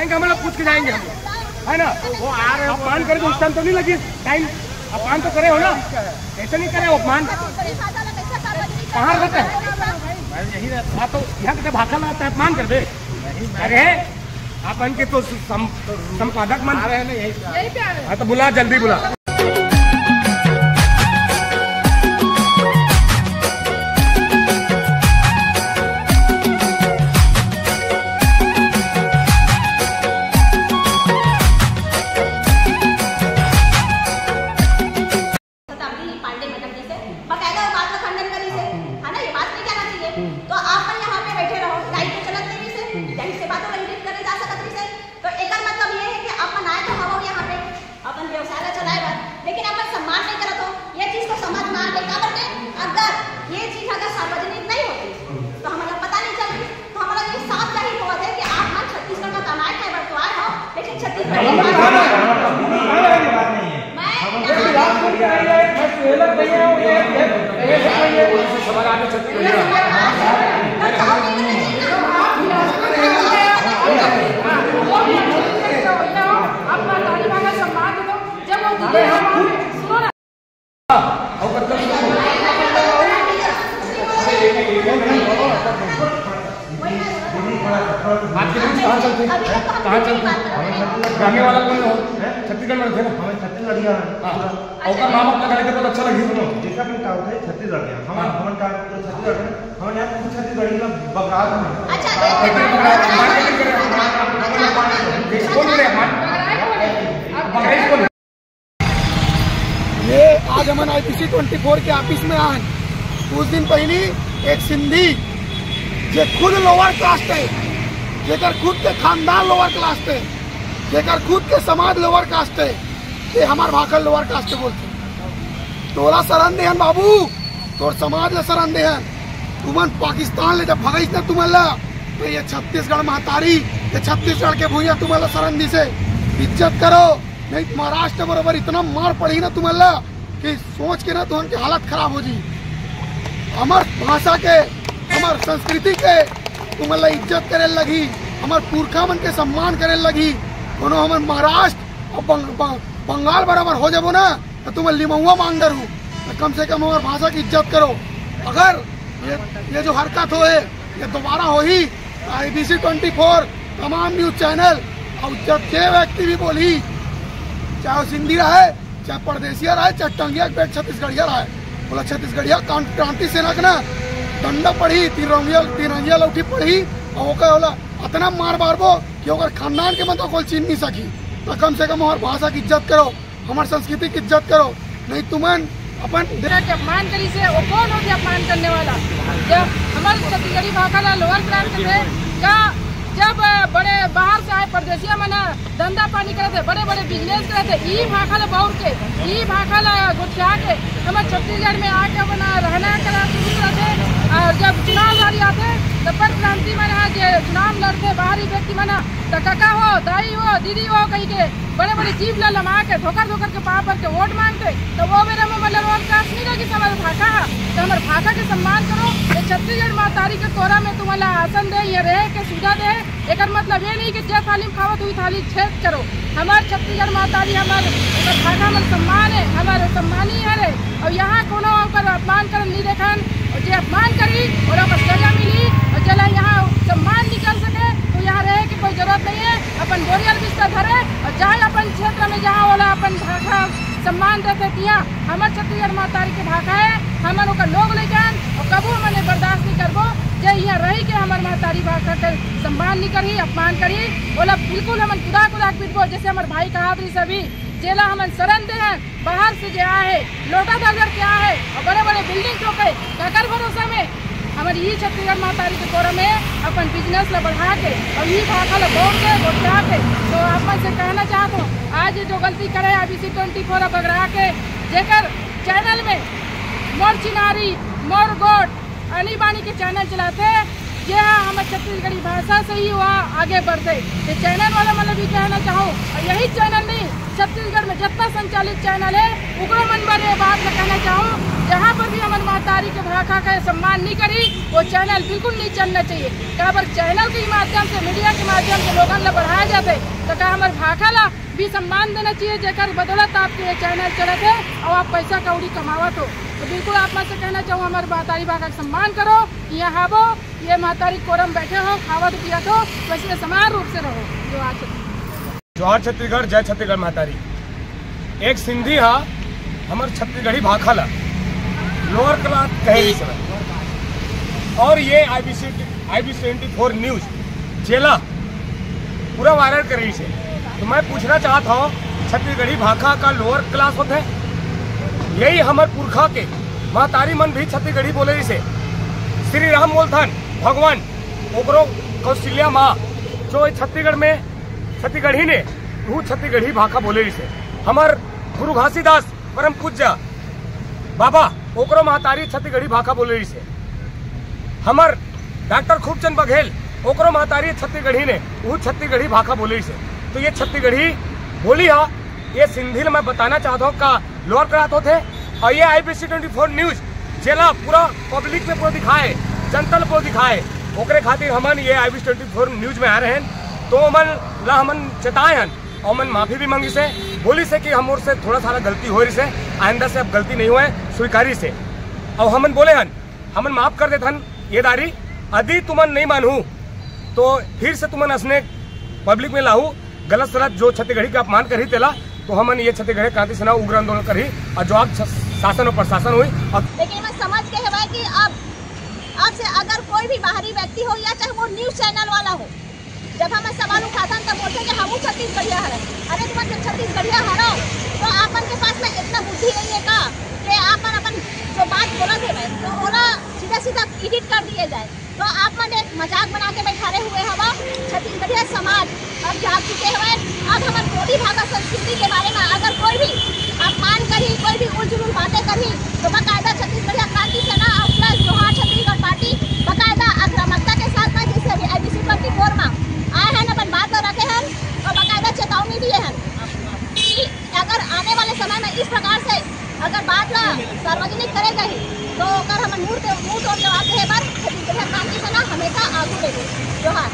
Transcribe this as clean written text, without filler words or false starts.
जाएंगे, हम लोग पूछ के जाएंगे, हम है ना। वो आ रहे हो अपमान करे तो उस टाइम तो नहीं लगी टाइम, अपमान तो करे हो ना, ऐसे नहीं करे अपमान। कहाँ रहता है? यही रहता तो यहाँ के भाषा में आता है, अपमान कर दे। अरे अपन के तो संपादक मन आ रहे हैं ना, यही पे आ रहे हैं। तो बुला, जल्दी बुला। तो आप यहाँ पे बैठे रहो, लाइट तो चलत नहीं से, यही से बातों रंजित करे जा सकत रही से। तो एक मतलब ये है कि अपन आए तो हवा यहाँ पे अपन व्यवसाय चलाएगा, लेकिन अपन सम्मान नहीं करत हो। ये चीज को समझ में आ गई का करते, अगर ये चीज अगर सार्वजनिक नहीं होती तो हमारा पता नहीं चलती। तो हमारा ये साफ जाहिर हुआ है कि आप मन छत्तीसगढ़ का कमाए है, बट तो आए हो, लेकिन छत्तीसगढ़ कहाँ चलते गाने वाला कौन हो? छत्तीसगढ़ में थे ना, हमें छत्तीसगढ़िया और नाम अपना गाने के बहुत अच्छा लगी। सुनो जैसा अपने का होता है छत्तीसगढ़िया, हम का छत्तीसगढ़ में हम यहाँ कुछ छत्तीसगढ़ी का बकरात है। ये आज हम IPC 24 के ऑफिस में आए। कुछ दिन पहले एक सिंधी जो खुद लोअर कास्ट है, जेकर खुद के खानदान लोअर कास्ट है, जेकर खुद के समाज लोअर कास्ट है, ये हमार भाखल लोअर कास्ट बोलते। तोरा शरण देहन बाबू, तोर समाज ले शरण देहन। तुमन पाकिस्तान ले जब भगई ना तुमला, तो ये छत्तीसगढ़ महतारी, ये छत्तीसगढ़ के भूया तुम्हारा शरण दी से इज्जत करो। नहीं महाराष्ट्र बराबर इतना मार पड़ी ना तुम्हारा कि सोच के ना तुम की हालत खराब हो जी। हमार भाषा के, हमार संस्कृति के तुम्हारा इज्जत करे लगी, हमार पुरखा मन के सम्मान करे लगी। कोनो हमार महाराष्ट्र और बंगाल बराबर हो जाबो ना तो तुम लिमौआ मांग डरू, तो कम से कम हमार भाषा की इज्जत करो। अगर ये जो हरकत हो है ये दोबारा हो ही, IBC 24 तमाम न्यूज चैनल और जब जे व्यक्ति भी बोली, चाहे वो सिंधी रहे, चाहे परदेसिया रहे, चाहे टंगिया पेट छत्तीसगढ़िया रहे, बोला छत्तीसगढ़िया क्रांति सेना के ना डंडा पड़ी, तिरंगिया लौठी पड़ी और बोला इतना मार मारबो कि ओकर खानदान के मतलब कोई छीन नहीं सकी। तो कम से कम हमारे भाषा की इज्जत करो, हमारे संस्कृति की इज्जत करो। नहीं तुमन अपन के अपमान करी से वो कौन होती अपमान करने वाला? जब हमारे छत्तीसगढ़ी भाषा लोअर प्रांत में का जब बड़े बाहर से आए परदेसिया मना धंधा पानी करे थे, बड़े बड़े बिजनेस करे थे, ई भाखा ला बाउर के, ई भाखा ला गुठिया के हमारे छत्तीसगढ़ में आके बना रहना करा शुरू करते। और जब चुनाव लड़ी आते तब पर क्रांति मना जो चुनाव लड़ते बाहरी व्यक्ति मना तो काका हो, दाई हो, दीदी हो कहीं के बड़े बड़े जीव ला लमा के धोकर के पाप पर के वोट मांगते। तो वो मेरे में मतलब रोड कास्ट नहीं लगी हमारे भाषा है, तो हमारे भाषा के सम्मान करो। ये छत्तीसगढ़ महतारी के तोरा में तुम्हारा आसन दे, ये रह के सुझा दे। एक मतलब ये नहीं कि जय थाली में खावत हुई थाली छेद करो। हमारे छत्तीसगढ़ महतारी हमारे भाषा में सम्मान है, हमारे सम्मानी है। और यहाँ कोनो अपमान कर नहीं देखन, जो अपमान करी और सजा मिली और चला यहाँ सम्मान निकल सके तो यहाँ रहे की कोई जरूरत नहीं है। अपन बोरियल बिस्तर धरे और चाहे अपन क्षेत्र में जहाँ वाला अपन भाषा सम्मान देते दिया। हमारे छत्तीसगढ़ महतारी के भाषा है, हमन ओकर लोग लेकिन और कबू मैंने बर्दाश्त नहीं करबो जे यहाँ रही के हमारे महतारी भाषा के सम्मान नहीं करी, अपमान करी। बोला बिल्कुल हमन कुदा पीटबो। जैसे हमारे भाई कहावरी सभी जेला हमन शरण दे हैं, बाहर से जो आए लोटा दर के आए और बड़े बड़े बिल्डिंग ठोके काकर भरोसा में हमारी ये छत्तीसगढ़ महतारी के तोरा में अपन बिजनेस ला बढ़ा के और ये भाषा ला बोल के बोटा के। तो अपन से कहना चाहता हूँ आज जो गलती करे IBC 24 बगरा के जेकर चैनल में मोर चिनारी मोर गोट अनी बानी के चैनल चलाते ये हमारे छत्तीसगढ़ी भाषा से ही हुआ आगे बढ़ते। ये चैनल वाला मतलब भी कहना चाहूँ, यही चैनल नहीं छत्तीसगढ़ में जितना संचालित चैनल है उकरो मन पर ये बात मैं कहना चाहूँ, जहाँ पर भी हमारे महतारी के भाखा का सम्मान नहीं करी वो चैनल बिल्कुल नहीं चलना चाहिए। क्या पर चैनल के माध्यम से, मीडिया के माध्यम से लोगों ला बढ़ाया जाते तो क्या हमारे भाखा ला भी सम्मान देना चाहिए, जेकर बदौलत आपके ये चैनल चलत है और आप पैसा कौड़ी कमावत हो। तो बिल्कुल आप मैं से कहना चाहूँ हमारे महतारी भाखा का सम्मान करो, यहाँ आवो, ये महतारी कोरम बैठे हो, खावत पियत हो, वैसे समान रूप से रहो। जोहार छत्तीसगढ़, जय छत्तीसगढ़ महतारी। एक सिंधी हा हमारे छत्तीसगढ़ी भाखा ला लोअर क्लास कहे समय, और ये IBC 24 न्यूज जेला पूरा वायरल कर रही है। तो मैं पूछना चाहता हूँ छत्तीसगढ़ी भाखा का लोअर क्लास होते है? यही हमारे पुरखा के महतारी मन भी छत्तीसगढ़ी बोले से। श्री राम बोलथन भगवान ओकरो कौशल्या माँ जो छत्तीसगढ़ में छत्तीसगढ़ी ने वो छत्तीसगढ़ी भाखा बोले से। हमार गुरु घासीदास परम पूज्य बाबा ओकरो महतारी छत्तीसगढ़ी भाखा बोले से। हमार डॉक्टर खूबचंद बघेल ओकरो महतारी छत्तीसगढ़ी ने वो छत्तीसगढ़ी भाखा बोले से। तो ये छत्तीसगढ़ी बोली हा, ये सिंधी मैं बताना चाहता हूँ का लोअर क्लास होते। और ये IBC 24 न्यूज जेला पूरा पब्लिक में पूरा दिखाए, जनता पूरा दिखाए, ओकरे खातिर हमन ये IBC 24 न्यूज में आ रहे हैं। तो मन ला हमन चेताए हन और मन माफी भी मांगी से, बोली से कि हमोर से थोड़ा सा गलती हो रही से, आइंदा से अब गलती नहीं हुए स्वीकारी से। और हमन बोले हन हमन माफ कर देते हन ये दारी, यदि तुमन नहीं मानू तो फिर से तुमन असने पब्लिक में लाहू गलत सलत जो छत्तीसगढ़ी का अपमान करी तेला, तो हमन ये छत्तीसगढ़ी क्रांति सेना उग्र आंदोलन करी और जो आप शासन और प्रशासन हुई। लेकिन मैं समझ के है कि आपसे अगर कोई भी बाहरी व्यक्ति हो या चाहे वो न्यूज चैनल वाला हो, जब हम सवाल उठाता तब बोलते कि हम छत्तीसगढ़िया हर। अरे तुम जब छत्तीसगढ़िया हरो तो आपन के पास में इतना बुद्धि नहीं है का कि आपन अपन जो बात बोला थे तो बोला सीधा सीधा एडिट कर दिए जाए। तो आप मन एक मजाक बना के बैठारे हुए हवा। छत्तीसगढ़िया समाज अब जाग चुके हुए। अब हमारे बोली भाषा संस्कृति के बारे में अगर कोई भी अपमान करी, कोई भी उलझुल बातें करी तो बाकायदा छत्तीसगढ़िया क्रांति सेना और प्लस जोहार छत्तीसगढ़ पार्टी बाकायदा आक्रामकता के साथ में जैसे अभी IBC 24 में आए हैं अपन बात रखे हैं और बाकायदा चेतावनी दिए हैं कि अगर आने वाले समय में इस प्रकार से अगर बात ला सार्वजनिक करेगा ही तो अगर हम मुंह तोड़ जवाब दे बार छत्तीसगढ़ क्रांति सेना हमेशा आगू लेंगे। जोहार।